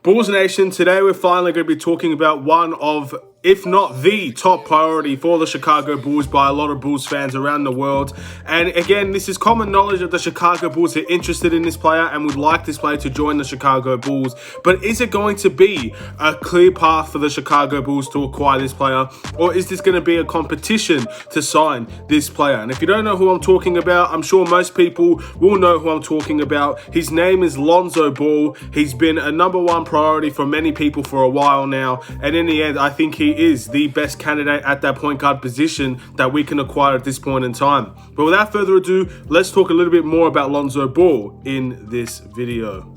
Bulls Nation, today we're finally going to be talking about one of, if not the top priority for the Chicago Bulls by a lot of Bulls fans around the world. And again, this is common knowledge that the Chicago Bulls are interested in this player and would like this player to join the Chicago Bulls. But is it going to be a clear path for the Chicago Bulls to acquire this player? Or is this going to be a competition to sign this player? And if you don't know who I'm talking about, I'm sure most people will know who I'm talking about. His name is Lonzo Ball. He's been a number one priority for many people for a while now. And in the end, I think he is the best candidate at that point guard position that we can acquire at this point in time. But without further ado, let's talk a little bit more about Lonzo Ball in this video.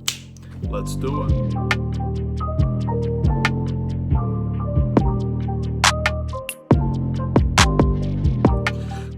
Let's do it.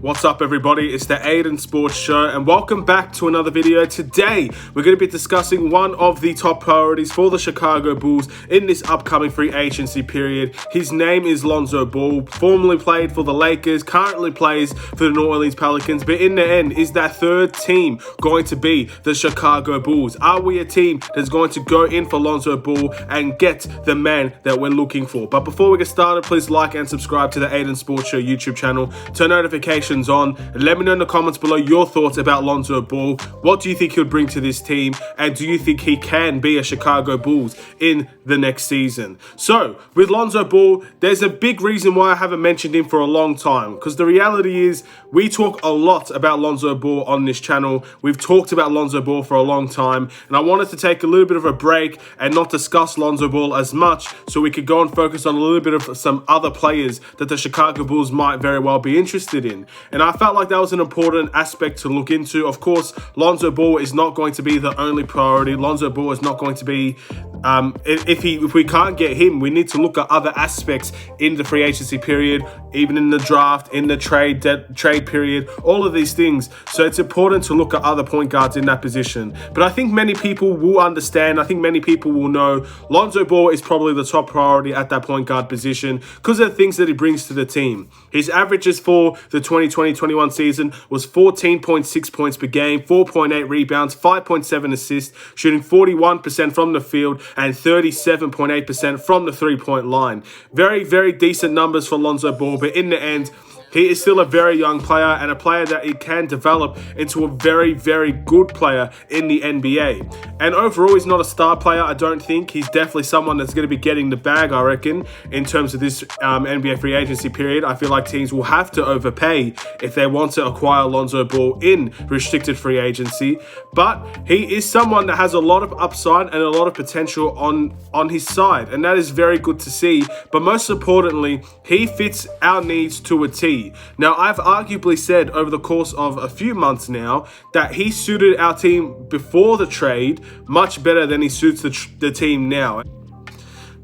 What's up, everybody? It's the Aidan Sports Show, and welcome back to another video. Today, we're going to be discussing one of the top priorities for the Chicago Bulls in this upcoming free agency period. His name is Lonzo Ball, formerly played for the Lakers, currently plays for the New Orleans Pelicans, but in the end, is that third team going to be the Chicago Bulls? Are we a team that's going to go in for Lonzo Ball and get the man that we're looking for? But before we get started, please like and subscribe to the Aidan Sports Show YouTube channel, turn notifications on, and let me know in the comments below your thoughts about Lonzo Ball. What do you think he'll bring to this team, and do you think he can be a Chicago Bulls in the next season? So with Lonzo Ball, there's a big reason why I haven't mentioned him for a long time, because the reality is we talk a lot about Lonzo Ball on this channel. We've talked about Lonzo Ball for a long time, and I wanted to take a little bit of a break and not discuss Lonzo Ball as much, so we could go and focus on a little bit of some other players that the Chicago Bulls might very well be interested in. And I felt like that was an important aspect to look into. Of course, Lonzo Ball is not going to be the only priority. Lonzo Ball is not going to be, if we can't get him, we need to look at other aspects in the free agency period, even in the draft, in the trade period, all of these things. So it's important to look at other point guards in that position. But I think many people will understand, I think many people will know Lonzo Ball is probably the top priority at that point guard position because of the things that he brings to the team. His averages for the 2020-21 season was 14.6 points per game, 4.8 rebounds, 5.7 assists, shooting 41% from the field and 37.8% from the three-point line. Very, very decent numbers for Lonzo Ball, but in the end, he is still a very young player and a player that he can develop into a very, very good player in the NBA. And overall, he's not a star player, I don't think. He's definitely someone that's going to be getting the bag, I reckon, in terms of this NBA free agency period. I feel like teams will have to overpay if they want to acquire Lonzo Ball in restricted free agency. But he is someone that has a lot of upside and a lot of potential on his side. And that is very good to see. But most importantly, he fits our needs to a T. Now, I've arguably said over the course of a few months now that he suited our team before the trade much better than he suits the team now.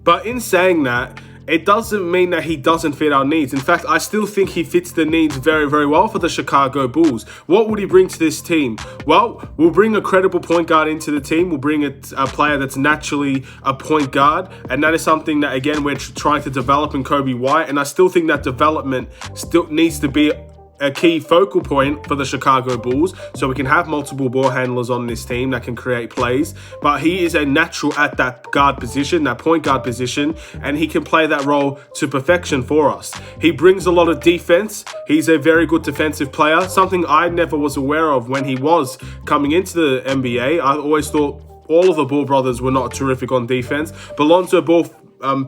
But in saying that, it doesn't mean that he doesn't fit our needs. In fact, I still think he fits the needs very, very well for the Chicago Bulls. What would he bring to this team? Well, we'll bring a credible point guard into the team. We'll bring a player that's naturally a point guard. And that is something that, again, we're trying to develop in Kobe White. And I still think that development still needs to be a key focal point for the Chicago Bulls, so we can have multiple ball handlers on this team that can create plays. But he is a natural at that guard position, that point guard position, and he can play that role to perfection for us. He brings a lot of defense. He's a very good defensive player, something I never was aware of when he was coming into the NBA. I always thought all of the Ball brothers were not terrific on defense, but Lonzo Ball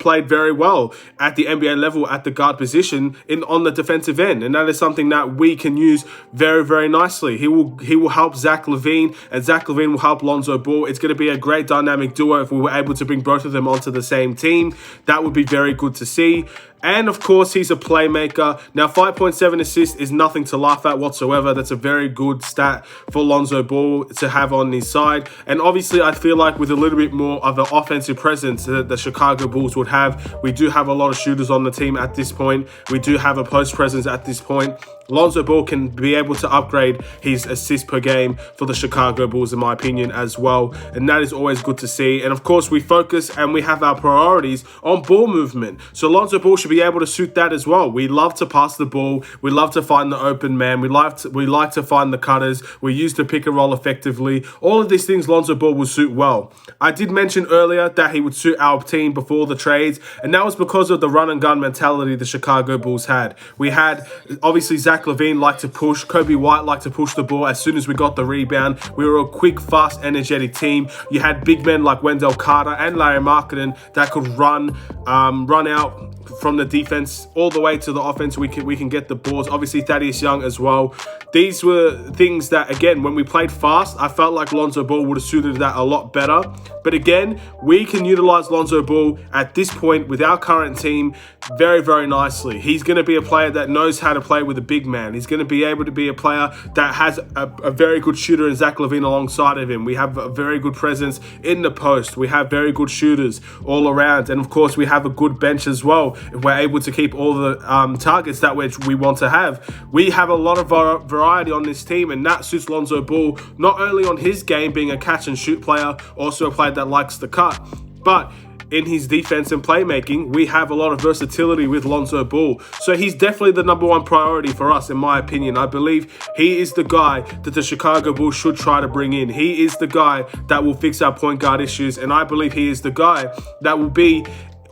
played very well at the NBA level at the guard position on the defensive end, and that is something that we can use very, very nicely. He will help Zach LaVine, and Zach LaVine will help Lonzo Ball. It's going to be a great dynamic duo if we were able to bring both of them onto the same team. That would be very good to see. And of course, he's a playmaker. Now, 5.7 assists is nothing to laugh at whatsoever. That's a very good stat for Lonzo Ball to have on his side. And obviously, I feel like with a little bit more of an offensive presence that the Chicago Bulls Bulls would have. We do have a lot of shooters on the team at this point. We do have a post presence at this point. Lonzo Ball can be able to upgrade his assists per game for the Chicago Bulls, in my opinion, as well. And that is always good to see. And of course, we focus and we have our priorities on ball movement. So Lonzo Ball should be able to suit that as well. We love to pass the ball. We love to find the open man. We like to find the cutters. We use the pick and roll effectively. All of these things Lonzo Ball will suit well. I did mention earlier that he would suit our team before the trades, and that was because of the run and gun mentality the Chicago Bulls had. We had, obviously, Zach LaVine liked to push. Kobe White liked to push the ball as soon as we got the rebound. We were a quick, fast, energetic team. You had big men like Wendell Carter and Larry Marketing that could run out from the defense all the way to the offense. We can get the balls. Obviously, Thaddeus Young as well. These were things that, again, when we played fast, I felt like Lonzo Ball would have suited that a lot better. But again, we can utilize Lonzo Ball at this point with our current team very, very nicely. He's going to be a player that knows how to play with a big man. He's going to be able to be a player that has a very good shooter in Zach LaVine alongside of him. We have a very good presence in the post. We have very good shooters all around. And of course, we have a good bench as well. If we're able to keep all the targets that we want to have. We have a lot of variety on this team, and that suits Lonzo Ball, not only on his game being a catch and shoot player, also a player that likes to cut, but in his defense and playmaking, we have a lot of versatility with Lonzo Ball. So he's definitely the number one priority for us, in my opinion. I believe he is the guy that the Chicago Bulls should try to bring in. He is the guy that will fix our point guard issues, and I believe he is the guy that will be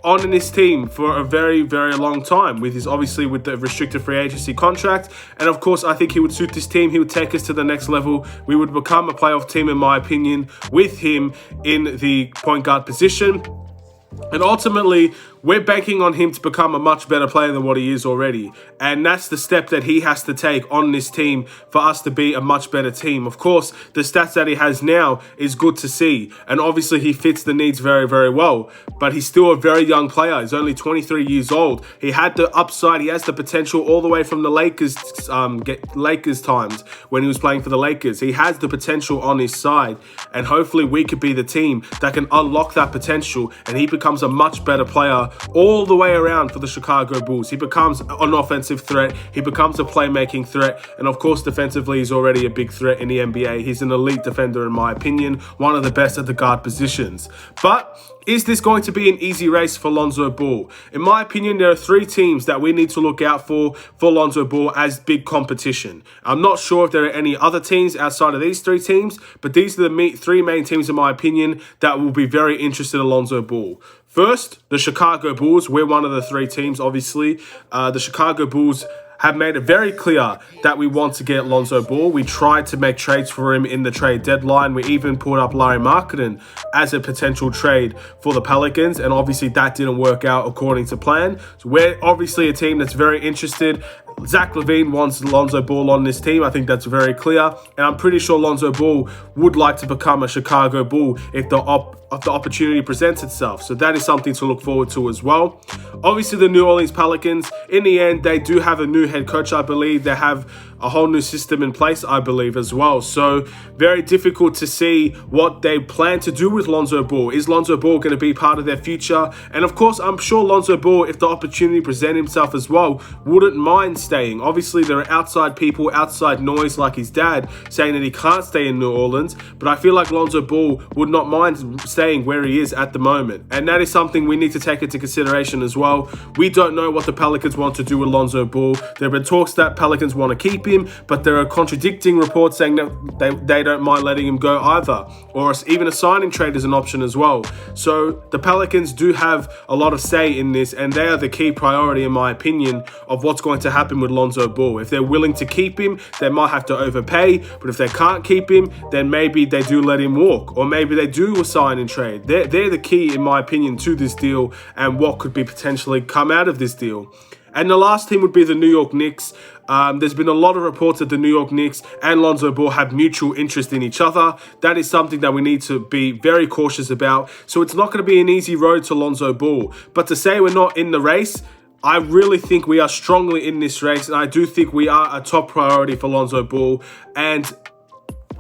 on in this team for a very, very long time with the restricted free agency contract. And of course, I think he would suit this team. He would take us to the next level. We would become a playoff team, in my opinion, with him in the point guard position. And ultimately, we're banking on him to become a much better player than what he is already. And that's the step that he has to take on this team for us to be a much better team. Of course, the stats that he has now is good to see. And obviously, he fits the needs very, very well. But he's still a very young player. He's only 23 years old. He had the upside. He has the potential all the way from the Lakers times when he was playing for the Lakers. He has the potential on his side. And hopefully, we could be the team that can unlock that potential. And he becomes a much better player all the way around for the Chicago Bulls. He becomes an offensive threat. He becomes a playmaking threat. And of course, defensively, he's already a big threat in the NBA. He's an elite defender, in my opinion, one of the best at the guard positions. But is this going to be an easy race for Lonzo Ball? In my opinion, there are three teams that we need to look out for Lonzo Ball as big competition. I'm not sure if there are any other teams outside of these three teams, but these are the three main teams, in my opinion, that will be very interested in Lonzo Ball. First, the Chicago Bulls. We're one of the three teams, obviously. The Chicago Bulls have made it very clear that we want to get Lonzo Ball. We tried to make trades for him in the trade deadline. We even put up Larry Marketing as a potential trade for the Pelicans, and obviously that didn't work out according to plan. So we're obviously a team that's very interested. Zach LaVine wants Lonzo Ball on this team. I think that's very clear. And I'm pretty sure Lonzo Ball would like to become a Chicago Bull if the opportunity presents itself. So that is something to look forward to as well. Obviously, the New Orleans Pelicans, in the end, they do have a new head coach, I believe. They have a whole new system in place, I believe, as well. So very difficult to see what they plan to do with Lonzo Ball. Is Lonzo Ball going to be part of their future? And of course, I'm sure Lonzo Ball, if the opportunity presents himself as well, wouldn't mind staying. Obviously, there are outside people, outside noise like his dad saying that he can't stay in New Orleans. But I feel like Lonzo Ball would not mind staying where he is at the moment. And that is something we need to take into consideration as well. We don't know what the Pelicans want to do with Lonzo Ball. There have been talks that Pelicans want to keep him, but there are contradicting reports saying that they don't mind letting him go either, or even a signing trade is an option as well. So the Pelicans do have a lot of say in this, and they are the key priority, in my opinion, of what's going to happen with Lonzo Ball. If they're willing to keep him, they might have to overpay, but if they can't keep him, then maybe they do let him walk, or maybe they do sign and trade. They're the key, in my opinion, to this deal and what could be potentially come out of this deal. And the last team would be the New York Knicks. There's been a lot of reports that the New York Knicks and Lonzo Ball have mutual interest in each other. That is something that we need to be very cautious about. So it's not going to be an easy road to Lonzo Ball. But to say we're not in the race, I really think we are strongly in this race. And I do think we are a top priority for Lonzo Ball. And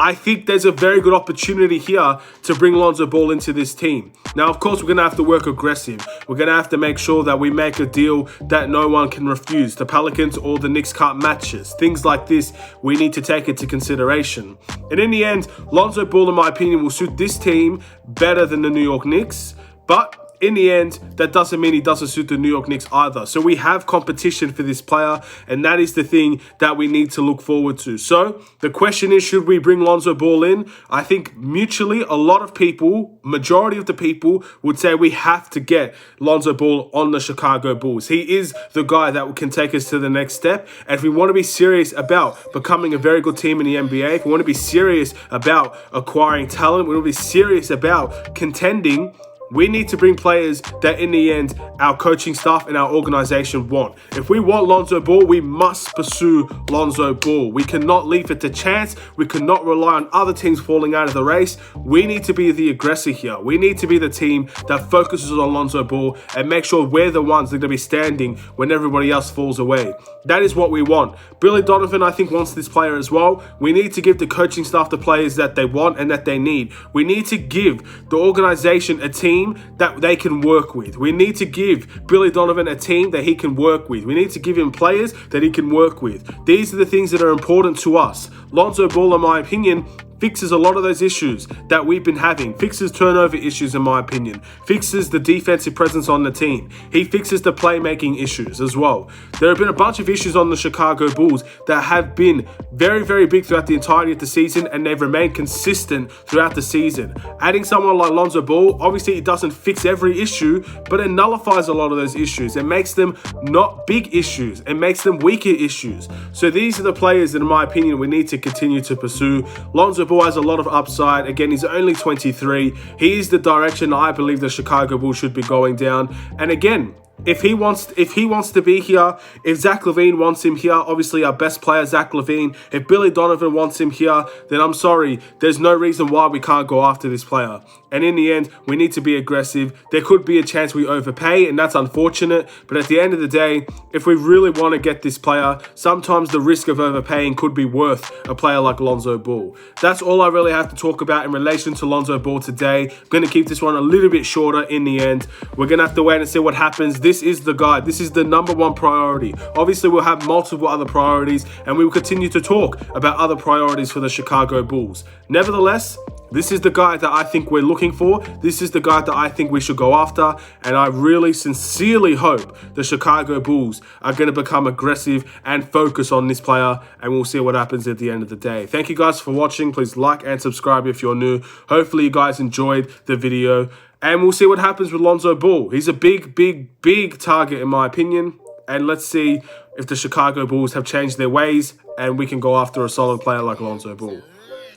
I think there's a very good opportunity here to bring Lonzo Ball into this team. Now, of course, we're going to have to work aggressive. We're going to have to make sure that we make a deal that no one can refuse. The Pelicans or the Knicks can't match us. Things like this, we need to take into consideration. And in the end, Lonzo Ball, in my opinion, will suit this team better than the New York Knicks. But in the end, that doesn't mean he doesn't suit the New York Knicks either. So we have competition for this player, and that is the thing that we need to look forward to. So the question is, should we bring Lonzo Ball in? I think mutually, a lot of people, majority of the people, would say we have to get Lonzo Ball on the Chicago Bulls. He is the guy that can take us to the next step. And if we want to be serious about becoming a very good team in the NBA, if we want to be serious about acquiring talent, we want to be serious about contending, we need to bring players that in the end, our coaching staff and our organization want. If we want Lonzo Ball, we must pursue Lonzo Ball. We cannot leave it to chance. We cannot rely on other teams falling out of the race. We need to be the aggressor here. We need to be the team that focuses on Lonzo Ball and make sure we're the ones that are going to be standing when everybody else falls away. That is what we want. Billy Donovan, I think, wants this player as well. We need to give the coaching staff the players that they want and that they need. We need to give the organization a team that they can work with. We need to give Billy Donovan a team that he can work with. We need to give him players that he can work with. These are the things that are important to us. Lonzo Ball, in my opinion, fixes a lot of those issues that we've been having. Fixes turnover issues, in my opinion. Fixes the defensive presence on the team. He fixes the playmaking issues as well. There have been a bunch of issues on the Chicago Bulls that have been very, very big throughout the entirety of the season, and they've remained consistent throughout the season. Adding someone like Lonzo Ball, obviously it doesn't fix every issue, but it nullifies a lot of those issues. It makes them not big issues. It makes them weaker issues. So these are the players that, in my opinion, we need to continue to pursue. Lonzo Ball has a lot of upside. Again, he's only 23. He is the direction I believe the Chicago Bulls should be going down. And again, if he wants to be here, if Zach LaVine wants him here, obviously our best player, Zach LaVine, if Billy Donovan wants him here, then I'm sorry, there's no reason why we can't go after this player. And in the end, we need to be aggressive. There could be a chance we overpay, and that's unfortunate. But at the end of the day, if we really want to get this player, sometimes the risk of overpaying could be worth a player like Lonzo Ball. That's all I really have to talk about in relation to Lonzo Ball today. I'm going to keep this one a little bit shorter in the end. We're going to have to wait and see what happens. This is the guy. This is the number one priority. Obviously, we'll have multiple other priorities, and we will continue to talk about other priorities for the Chicago Bulls. Nevertheless, this is the guy that I think we're looking for. This is the guy that I think we should go after. And I really sincerely hope the Chicago Bulls are going to become aggressive and focus on this player. And we'll see what happens at the end of the day. Thank you guys for watching. Please like and subscribe if you're new. Hopefully you guys enjoyed the video. And we'll see what happens with Lonzo Ball. He's a big, big, big target in my opinion. And let's see if the Chicago Bulls have changed their ways and we can go after a solid player like Lonzo Ball.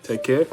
Take care.